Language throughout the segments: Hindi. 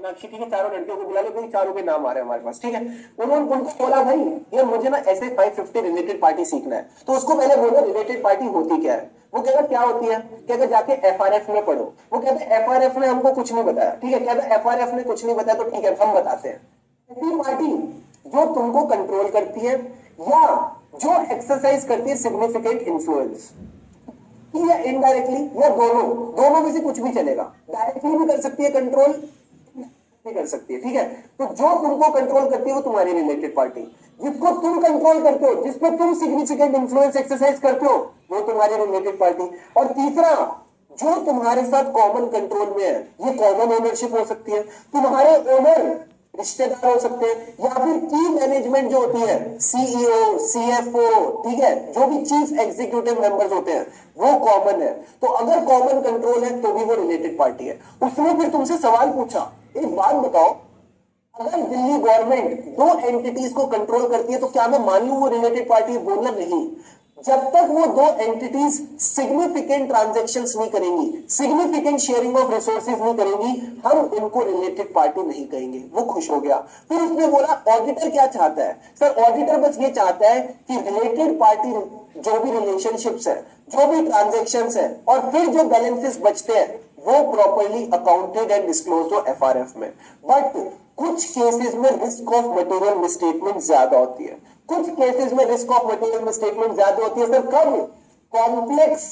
सोनाक्षी की चारों लड़कियों को बुला लो, क्योंकि चारों के नाम आ रहे हैं हमारे पास, ठीक है। उन्होंने उनको बोला भाई ये मुझे ना ऐसे 550 रिलेटेड पार्टी सीखना है, तो उसको पहले बोलो रिलेटेड पार्टी होती क्या है। वो कहता क्या होती है, कहते जाके एफआरएफ में पढ़ो। वो कहते एफआरएफ ने हमको कुछ नहीं बताया, ठीक है, कहते एफआरएफ ने कुछ नहीं बताया तो ठीक है हम बताते हैं। ऐसी पार्टी जो तुमको कंट्रोल करती है या जो एक्सरसाइज करती है सिग्निफिकेंट इन्फ्लुएंस, या इनडायरेक्टली, या दोनों, दोनों में से कुछ भी चलेगा। डायरेक्टली भी कर सकती है कंट्रोल, भी कर सकती है, ठीक है। तो जो तुमको कंट्रोल करती है वो तुम्हारी रिलेटेड पार्टी, जिसको तुम कंट्रोल करते हो, जिसपे तुम सिग्निफिकेंट इन्फ्लुएंस एक्सरसाइज करते हो, वो तुम्हारी रिलेटेड पार्टी। और तीसरा, जो तुम्हारे साथ कॉमन कंट्रोल में है, ये कॉमन ओनरशिप हो सकती है, तुम्हारे ओनर रिश्तेदार हो सकते हैं, या फिर की मैनेजमेंट जो होती है, सीईओ, सीएफओ, ठीक है, जो भी चीफ एग्जीक्यूटिव मेंबर्स होते हैं वो कॉमन है। तो अगर कॉमन कंट्रोल है तो भी वो रिलेटेड पार्टी है। उसने फिर तुमसे सवाल पूछा, एक बात बताओ, अगर दिल्ली गवर्नमेंट दो एंटिटीज को कंट्रोल करती है तो क्या मैं मान लूं वो रिलेटेड पार्टी? बोलना नहीं। जब तक वो दो एंटिटीज सिग्निफिकेंट ट्रांजैक्शंस नहीं करेंगी, सिग्निफिकेंट शेयरिंग ऑफ रिसोर्सेज नहीं करेंगी, हम उनको रिलेटेड पार्टी नहीं कहेंगे। वो खुश हो गया। फिर उसने बोला ऑडिटर क्या चाहता है? सर ऑडिटर बस ये चाहता है कि रिलेटेड पार्टी जो भी रिलेशनशिप्स है, जो भी ट्रांजैक्शंस है, और फिर जो बैलेंसेस बचते हैं वो प्रॉपर्ली अकाउंटेड एंड डिस्क्लोज्ड हो एफआरएफ में। बट कुछ केसेस में रिस्क ऑफ मटेरियल मिसस्टेटमेंट ज्यादा होती है। कुछ केसेस में रिस्क ऑफ मटेरियल मिसस्टेटमेंट ज्यादा होती है सर। कब? Complex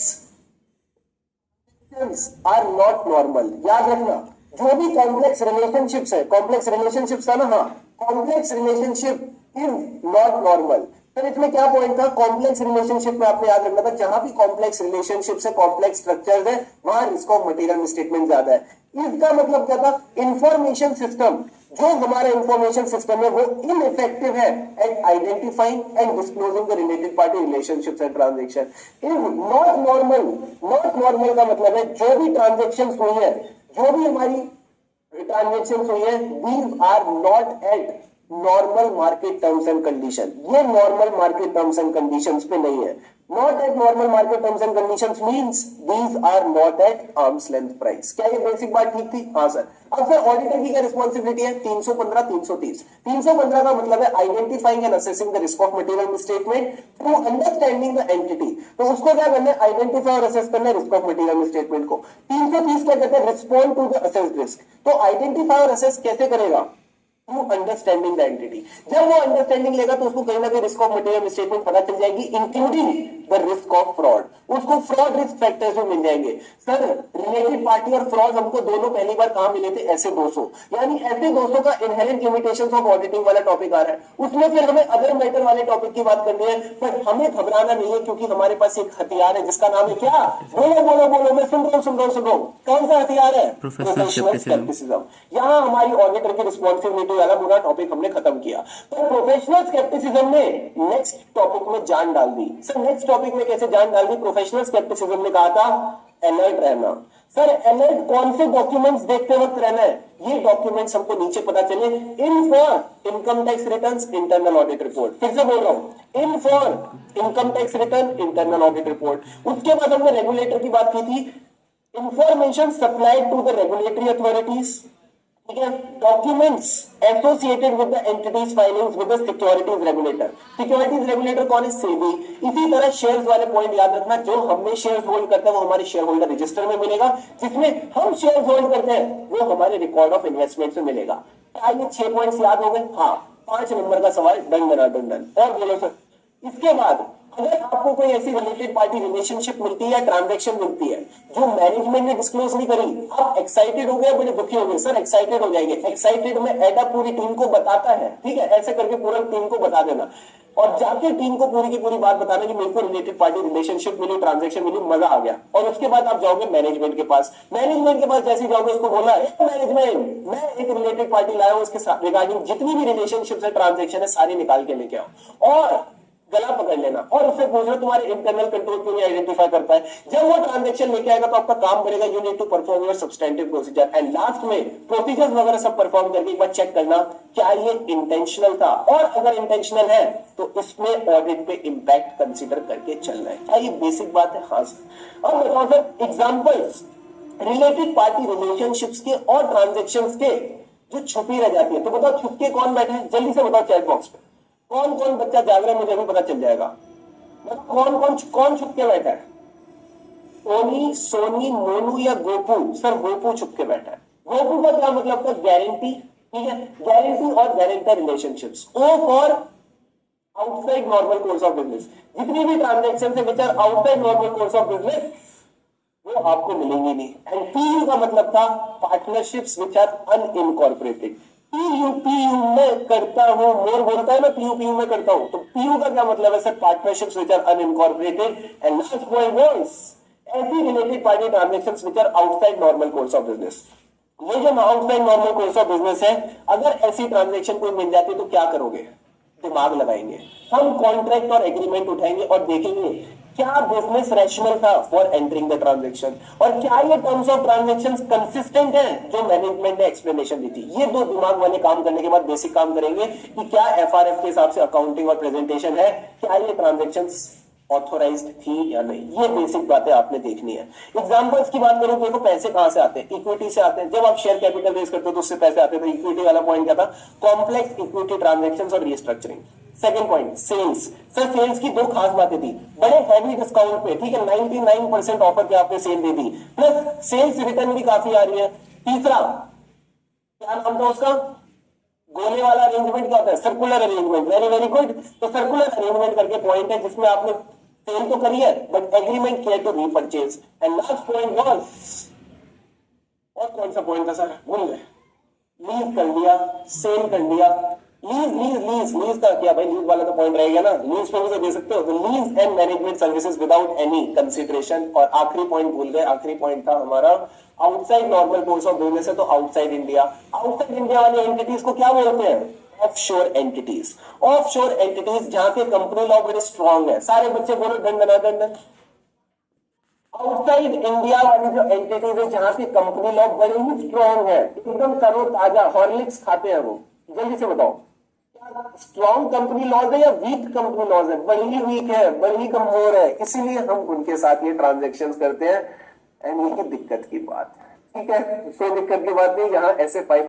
are not normal. याद रखना, जो भी कॉम्प्लेक्स रिलेशनशिप्स है, कॉम्प्लेक्स रिलेशनशिप्स है ना, हाँ, complex relationship is not normal. Sir इसमें क्या पॉइंट था? कॉम्प्लेक्स रिलेशनशिप में आपने याद रखना था, जहां भी कॉम्प्लेक्स रिलेशनशिप्स है, कॉम्प्लेक्स स्ट्रक्चर्स है, वहां रिस्क ऑफ मटेरियल मिसस्टेटमेंट ज्यादा है। इसका मतलब क्या था? इंफॉर्मेशन सिस्टम, जो हमारा इंफॉर्मेशन सिस्टम है वो इनइफेक्टिव है at identifying and disclosing the related party relationships and transaction. Is not normal. Not normal का मतलब है जो भी ट्रांजैक्शंस हुई है, जो भी हमारी ट्रांजैक्शंस हुई है, these are not at normal market terms and condition. ये normal market terms and conditions पे नहीं है। Not at normal market terms and conditions means these are not at arms length price. क्या ये बेसिक बात ठीक थी? हाँ सर। अब सर ऑडिटर की क्या रिस्पॉन्सिबिलिटी है? 315, 330। 315 का मतलब है identifying and assessing the risk of material misstatement through understanding the entity. तो उसको क्या करना है? आइडेंटिफाई और असेस करना है रिस्क ऑफ मटेरियल मिसस्टेटमेंट को। 330 क्या कहते हैं? Respond to the assessed risk. तो आइडेंटिफाई और असेस कैसे करेगा? Through understanding the entity. जब वो अंडरस्टैंडिंग लेगा तो उसको कहीं ना कहीं रिस्क ऑफ मटेरियल मिसस्टेटमेंट पता चल जाएगी, including the risk of fraud. उसको फ्रॉड रिस्क फैक्टर्स भी मिल जाएंगे। सर रिलेटेड पार्टी और फ्रॉड हमको दोनों पहली बार कहां मिले थे? ऐसे 200, यानी ऐसे 200 का इनहेरेंट लिमिटेशंस ऑफ ऑडिटिंग वाला टॉपिक आ रहा है। उसमें फिर हमें अदर मैटर वाले टॉपिक की बात करनी है, पर हमें घबराना नहीं है, क्योंकि हमारे पास एक हथियार है जिसका नाम है क्या? बोलो बोलो बोलो, मैं सुन रहा हूं सुन रहा हूं सुन रहा हूं। कौन सा हथियार है? Professional scepticism. यहां हमारी ऑडिटर की रिस्पॉन्सिबिलिटी वाला पूरा टॉपिक हमने खत्म किया। तो प्रोफेशनल स्केप्टिसिज्म ने नेक्स्ट टॉपिक में जान डाल दी। सर नेक्स्ट टॉपिक में कैसे जान डाल दी? प्रोफेशनल स्केप्टिसिज्म ने कहा था अलर्ट रहना। सर अलर्ट कौन से डॉक्यूमेंट्स देखते वक्त रहना है? ये डॉक्यूमेंट्स हमको नीचे पता चले। In for income tax returns, internal audit report. फिर से बोल रहा हूं, in for income tax return, internal audit report. उसके बाद हमने रेगुलेटर की बात की थी, information supplied to the regulatory authorities, ठीक है, documents associated with the entities filings with the securities regulator. Securities regulator कौन है? सेबी। इसी तरह शेयर्स वाले पॉइंट याद रखना, जो हमने शेयर्स होल्ड करते हैं वो हमारे शेयर होल्डर रजिस्टर में मिलेगा, जिसमें हम शेयर्स होल्ड करते हैं वो हमारे रिकॉर्ड ऑफ इन्वेस्टमेंट में मिलेगा। क्या ये 6 पॉइंट्स याद हो गए? हाँ, 5 नंबर का सवाल डन डन डन। और बोलो सर, इसके बाद अगर आपको कोई ऐसी रिलेटेड पार्टी रिलेशनशिप मिलती है या ट्रांजैक्शन मिलती है जो मैनेजमेंट ने डिस्क्लोज नहीं करी, आप एक्साइटेड हो गए, बड़े दुखी हो गए। सर एक्साइटेड हो जाएंगे। एक्साइटेड में एडा पूरी टीम को बताता है, ठीक है, ऐसे करके पूरा टीम को बता देना और जाके टीम को पूरी की पूरी बात बताना कि मेरे को रिलेटेड पार्टी रिलेशनशिप मिली, ट्रांजैक्शन मिली, मजा आ गया। और उसके बाद आप जाओगे मैनेजमेंट के पास। मैनेजमेंट के पास जैसे जाओगे उसको बोला, मैनेजमेंट मैं एक रिलेटेड पार्टी लाया हूं, उसके साथ रिगार्डिंग जितनी भी रिलेशनशिप है, ट्रांजैक्शन है, सारी निकाल के लेके आओ और गला पकड़ लेना और उससे पूछना तुम्हारे इंटरनल कंट्रोल क्यों नहीं आइडेंटिफाई करता है। जब वो ट्रांजैक्शन लेके आएगा तो आपका काम बढ़ेगा। You need to perform your substantive procedure and last में प्रोसीजर्स वगैरह सब परफॉर्म करके एक बार चेक करना क्या ये इंटेंशनल था, और अगर इंटेंशनल है तो इसमें ऑडिट पे इंपैक्ट कंसीडर करके चलना है। क्या ये बेसिक बात है? हाँ सर। अब बताओ sir examples related party relationships के और ट्रांजैक्शंस के जो छुपी रह जाती है। तो बताओ छुप के कौन बैठे हैं, जल्दी से बताओ चैट बॉक्स पे, कौन कौन बच्चा जाग रहा है, मुझे भी पता चल जाएगा। मतलब कौन छुप के बैठा है? ओनी, सोनी, मोनू या गोपू? सर गोपू छुप के बैठा है। गोपू का क्या मतलब था? गारंटी, ठीक है, गारंटी और guarantor relationships. Oh for outside normal course of business, जितनी भी ट्रांजेक्शन है which are outside normal course of business वो आपको मिलेंगी नहीं। एंड पीयू का मतलब था partnerships which are unincorporated. PU में करता हूं, मोर बोलता है ना पीयू में करता हूं, तो पीयू का क्या मतलब है sir? Partnerships which are unincorporated. And last point was ऐसी related party transactions which are outside normal course of business. ये जो outside normal course of business है, अगर ऐसी ट्रांजेक्शन कोई मिल जाती है तो क्या करोगे? दिमाग लगाएंगे, हम कॉन्ट्रैक्ट और एग्रीमेंट उठाएंगे और देखेंगे क्या बिजनेस रैशनल था फॉर एंटरिंग द ट्रांजैक्शन, और क्या ये टर्म्स ऑफ ट्रांजैक्शन कंसिस्टेंट है जो मैनेजमेंट ने एक्सप्लेनेशन दी थी। ये दो दिमाग वाले काम करने के बाद बेसिक काम करेंगे कि क्या एफआरएफ के हिसाब से अकाउंटिंग और प्रेजेंटेशन है, क्या ये ट्रांजैक्शन ऑथोराइज्ड थी या नहीं। ये बेसिक बातें आपने देखनी है। एग्जांपल्स की बात करूं, देखो पैसे कहां से आते हैं? इक्विटी से आते हैं। जब आप शेयर कैपिटल रेज करते हो तो उससे पैसे आते हैं। तो इक्विटी वाला पॉइंट क्या था? कॉम्प्लेक्स इक्विटी ट्रांजैक्शंस और restructuring. Second point sales. Sir sales की दो खास बातें थी, बड़े हैवी डिस्काउंट पे, ठीक है, 99% ऑफर पे आपने सेल दे दी, प्लस सेल्स रिटर्न भी काफी आ रही है। तीसरा क्या नाम था उसका? गोले वाला अरेंजमेंट क्या होता है? Circular arrangement. Very very good. तो सर्कुलर अरेंजमेंट करके पॉइंट है जिसमें आपने सेल तो करी है बट एग्रीमेंट किया to repurchase. And last point was, और कौन सा पॉइंट था सर? भूल गए। लीज कर लिया, सेल कर लिया, लीज का क्या भाई? लीज वाला तो पॉइंट रहेगा ना, लीज पे भी तो दे सकते हो। तो lease and management services without any consideration. और आखिरी पॉइंट भूल गए, आखिरी पॉइंट था हमारा outside normal course of business है तो आउटसाइड इंडिया। आउटसाइड इंडिया वाली एंटिटीज को क्या बोलते हैं? Offshore entities. ऑफशोर एंटिटीज जहां पे कंपनी लॉ बड़े स्ट्रांग है। सारे बच्चे बोलो दंडना दंडन। आउटसाइड इंडिया वाली जो एंटिटीज है जहां की कंपनी लॉ बड़ी ही स्ट्रांग है, एकदम तरो ताजा, हॉर्लिक्स खाते हैं वो। जल्दी से बताओ स्ट्रॉन्ग कंपनी लॉज है या वीक कंपनी लॉज है? बड़ी ही वीक है, बड़ी ही कमजोर है, इसीलिए हम उनके साथ ये ट्रांजेक्शन्स करते हैं। एंड यही दिक्कत की बात है, ठीक है, कोई दिक्कत की बात नहीं। यहाँ ऐसे 5